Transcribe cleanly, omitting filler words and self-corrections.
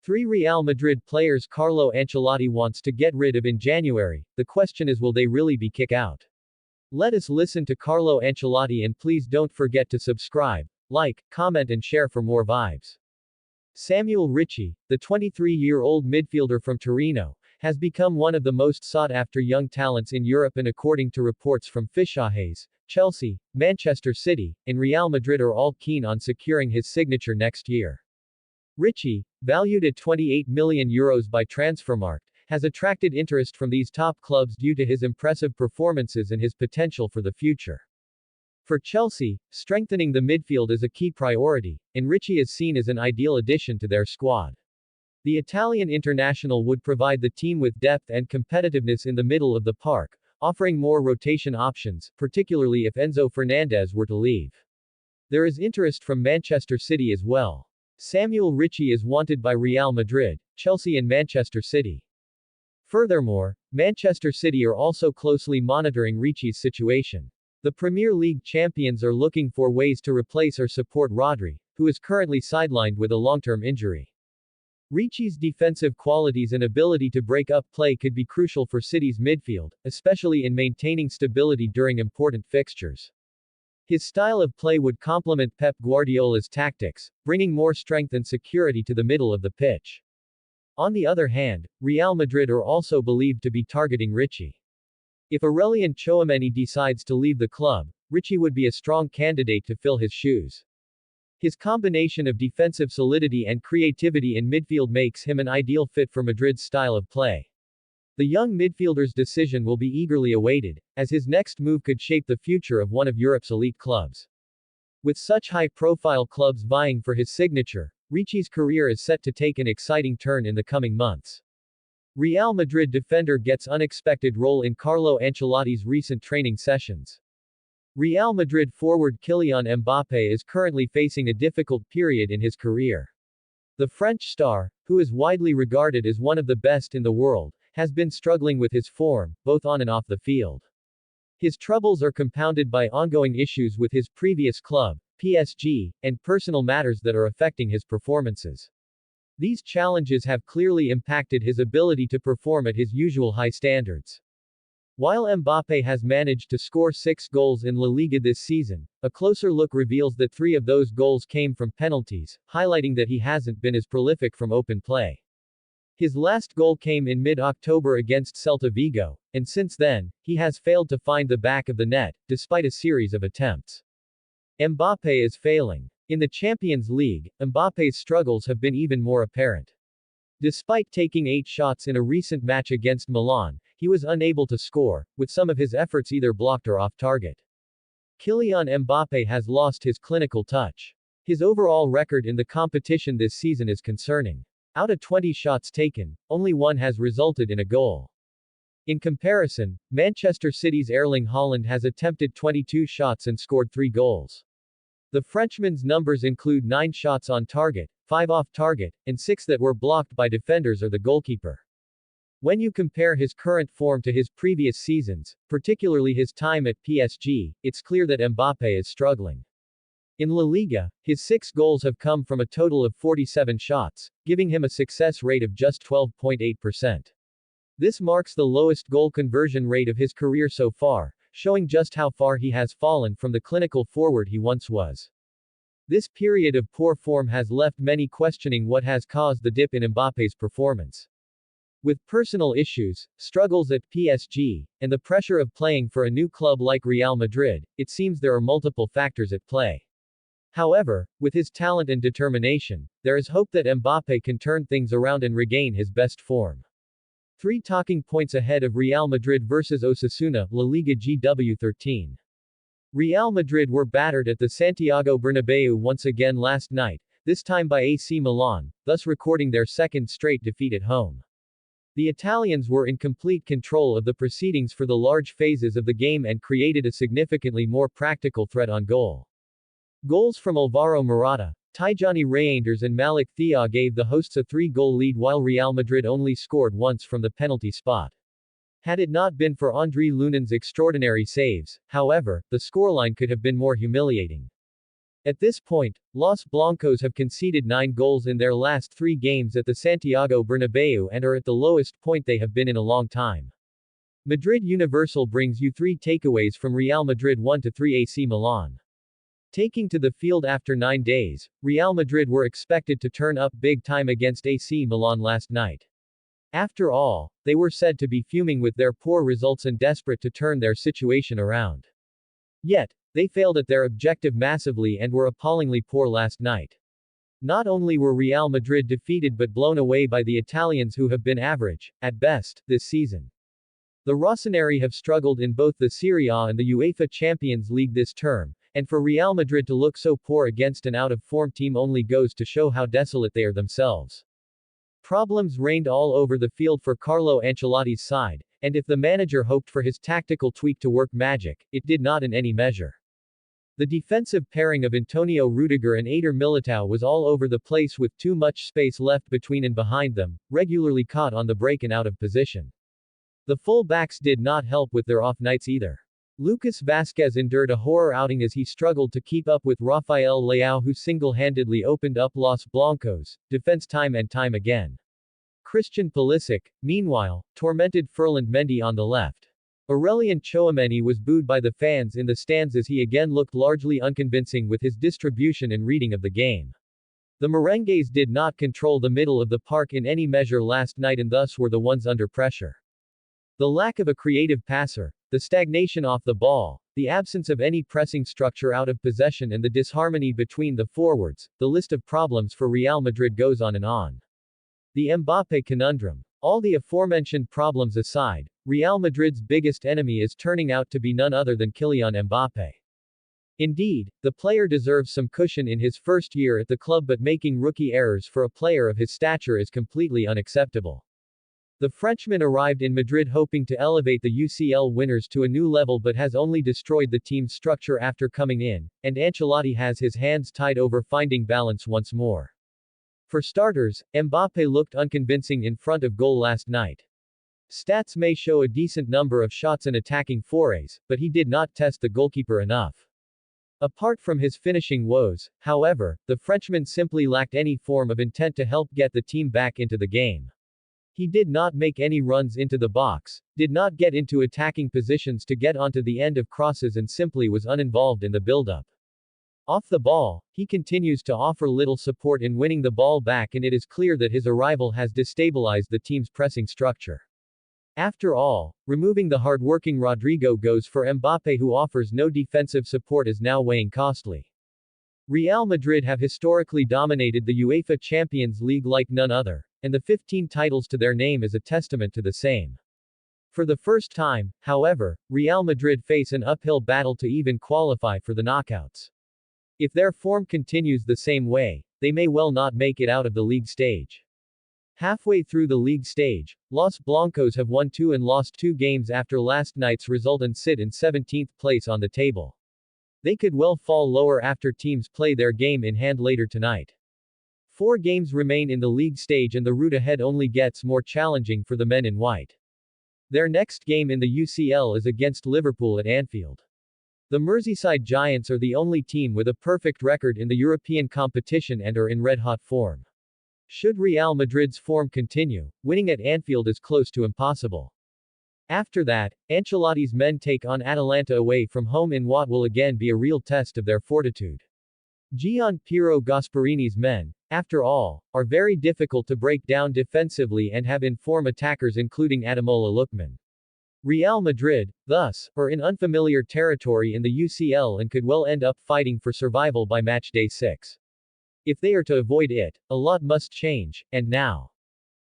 Three Real Madrid players Carlo Ancelotti wants to get rid of in January. The question is, will they really be kicked out? Let us listen to Carlo Ancelotti, and please don't forget to subscribe, like, comment and share for more vibes. Samuel Ricci, the 23-year-old midfielder from Torino, has become one of the most sought-after young talents in Europe, and according to reports from Fichajes, Chelsea, Manchester City, and Real Madrid are all keen on securing his signature next year. Ricci, valued at €28 million by Transfermarkt, has attracted interest from these top clubs due to his impressive performances and his potential for the future. For Chelsea, strengthening the midfield is a key priority, and Ricci is seen as an ideal addition to their squad. The Italian international would provide the team with depth and competitiveness in the middle of the park, offering more rotation options, particularly if Enzo Fernandez were to leave. There is interest from Manchester City as well. Samuel Ricci is wanted by Real Madrid, Chelsea and Manchester City. Furthermore, Manchester City are also closely monitoring Ricci's situation. The Premier League champions are looking for ways to replace or support Rodri, who is currently sidelined with a long-term injury. Ricci's defensive qualities and ability to break up play could be crucial for City's midfield, especially in maintaining stability during important fixtures. His style of play would complement Pep Guardiola's tactics, bringing more strength and security to the middle of the pitch. On the other hand, Real Madrid are also believed to be targeting Ricci. If Aurelien Tchouameni decides to leave the club, Ricci would be a strong candidate to fill his shoes. His combination of defensive solidity and creativity in midfield makes him an ideal fit for Madrid's style of play. The young midfielder's decision will be eagerly awaited, as his next move could shape the future of one of Europe's elite clubs. With such high-profile clubs vying for his signature, Ricci's career is set to take an exciting turn in the coming months. Real Madrid defender gets unexpected role in Carlo Ancelotti's recent training sessions. Real Madrid forward Kylian Mbappe is currently facing a difficult period in his career. The French star, who is widely regarded as one of the best in the world, has been struggling with his form, both on and off the field. His troubles are compounded by ongoing issues with his previous club, PSG, and personal matters that are affecting his performances. These challenges have clearly impacted his ability to perform at his usual high standards. While Mbappe has managed to score 6 goals in La Liga this season, a closer look reveals that 3 of those goals came from penalties, highlighting that he hasn't been as prolific from open play. His last goal came in mid-October against Celta Vigo, and since then, he has failed to find the back of the net, despite a series of attempts. Mbappe is failing. In the Champions League, Mbappe's struggles have been even more apparent. Despite taking 8 shots in a recent match against Milan, he was unable to score, with some of his efforts either blocked or off target. Kylian Mbappe has lost his clinical touch. His overall record in the competition this season is concerning. Out of 20 shots taken, only 1 has resulted in a goal. In comparison, Manchester City's Erling Haaland has attempted 22 shots and scored 3 goals. The Frenchman's numbers include 9 shots on target, 5 off target, and 6 that were blocked by defenders or the goalkeeper. When you compare his current form to his previous seasons, particularly his time at PSG, it's clear that Mbappe is struggling. In La Liga, his 6 goals have come from a total of 47 shots, giving him a success rate of just 12.8%. This marks the lowest goal conversion rate of his career so far, showing just how far he has fallen from the clinical forward he once was. This period of poor form has left many questioning what has caused the dip in Mbappe's performance. With personal issues, struggles at PSG, and the pressure of playing for a new club like Real Madrid, it seems there are multiple factors at play. However, with his talent and determination, there is hope that Mbappe can turn things around and regain his best form. 3 talking points ahead of Real Madrid vs Osasuna, La Liga GW13. Real Madrid were battered at the Santiago Bernabéu once again last night, this time by AC Milan, thus recording their 2nd straight defeat at home. The Italians were in complete control of the proceedings for the large phases of the game and created a significantly more practical threat on goal. Goals from Alvaro Morata, Tijani Reinders and Malik Thiaw gave the hosts a 3-goal lead, while Real Madrid only scored once from the penalty spot. Had it not been for André Lunan's extraordinary saves, however, the scoreline could have been more humiliating. At this point, Los Blancos have conceded 9 goals in their last 3 games at the Santiago Bernabeu and are at the lowest point they have been in a long time. Madrid Universal brings you 3 takeaways from Real Madrid 1-3 AC Milan. Taking to the field after 9 days, Real Madrid were expected to turn up big time against AC Milan last night. After all, they were said to be fuming with their poor results and desperate to turn their situation around. Yet, they failed at their objective massively and were appallingly poor last night. Not only were Real Madrid defeated but blown away by the Italians who have been average, at best, this season. The Rossoneri have struggled in both the Serie A and the UEFA Champions League this term, and for Real Madrid to look so poor against an out-of-form team only goes to show how desolate they are themselves. Problems reigned all over the field for Carlo Ancelotti's side, and if the manager hoped for his tactical tweak to work magic, it did not in any measure. The defensive pairing of Antonio Rudiger and Eder Militao was all over the place with too much space left between and behind them, regularly caught on the break and out of position. The full backs did not help with their off nights either. Lucas Vazquez endured a horror outing as he struggled to keep up with Rafael Leao, who single-handedly opened up Los Blancos' defense time and time again. Christian Pulisic, meanwhile, tormented Ferland Mendy on the left. Aurelien Tchouameni was booed by the fans in the stands as he again looked largely unconvincing with his distribution and reading of the game. The Merengues did not control the middle of the park in any measure last night and thus were the ones under pressure. The lack of a creative passer, the stagnation off the ball, the absence of any pressing structure out of possession and the disharmony between the forwards, the list of problems for Real Madrid goes on and on. The Mbappe conundrum. All the aforementioned problems aside, Real Madrid's biggest enemy is turning out to be none other than Kylian Mbappe. Indeed, the player deserves some cushion in his first year at the club, but making rookie errors for a player of his stature is completely unacceptable. The Frenchman arrived in Madrid hoping to elevate the UCL winners to a new level but has only destroyed the team's structure after coming in, and Ancelotti has his hands tied over finding balance once more. For starters, Mbappe looked unconvincing in front of goal last night. Stats may show a decent number of shots and attacking forays, but he did not test the goalkeeper enough. Apart from his finishing woes, however, the Frenchman simply lacked any form of intent to help get the team back into the game. He did not make any runs into the box, did not get into attacking positions to get onto the end of crosses and simply was uninvolved in the build-up. Off the ball, he continues to offer little support in winning the ball back and it is clear that his arrival has destabilized the team's pressing structure. After all, removing the hard-working Rodrigo goes for Mbappe, who offers no defensive support, is now weighing costly. Real Madrid have historically dominated the UEFA Champions League like none other, and the 15 titles to their name is a testament to the same. For the first time, however, Real Madrid face an uphill battle to even qualify for the knockouts. If their form continues the same way, they may well not make it out of the league stage. Halfway through the league stage, Los Blancos have won 2 and lost 2 games after last night's result and sit in 17th place on the table. They could well fall lower after teams play their game in hand later tonight. 4 games remain in the league stage and the route ahead only gets more challenging for the men in white. Their next game in the UCL is against Liverpool at Anfield. The Merseyside Giants are the only team with a perfect record in the European competition and are in red-hot form. Should Real Madrid's form continue, winning at Anfield is close to impossible. After that, Ancelotti's men take on Atalanta away from home in what will again be a real test of their fortitude. Gian Piero Gasparini's men, after all, are very difficult to break down defensively and have in-form attackers including Ademola Lookman. Real Madrid, thus, are in unfamiliar territory in the UCL and could well end up fighting for survival by match day 6. If they are to avoid it, a lot must change, and now.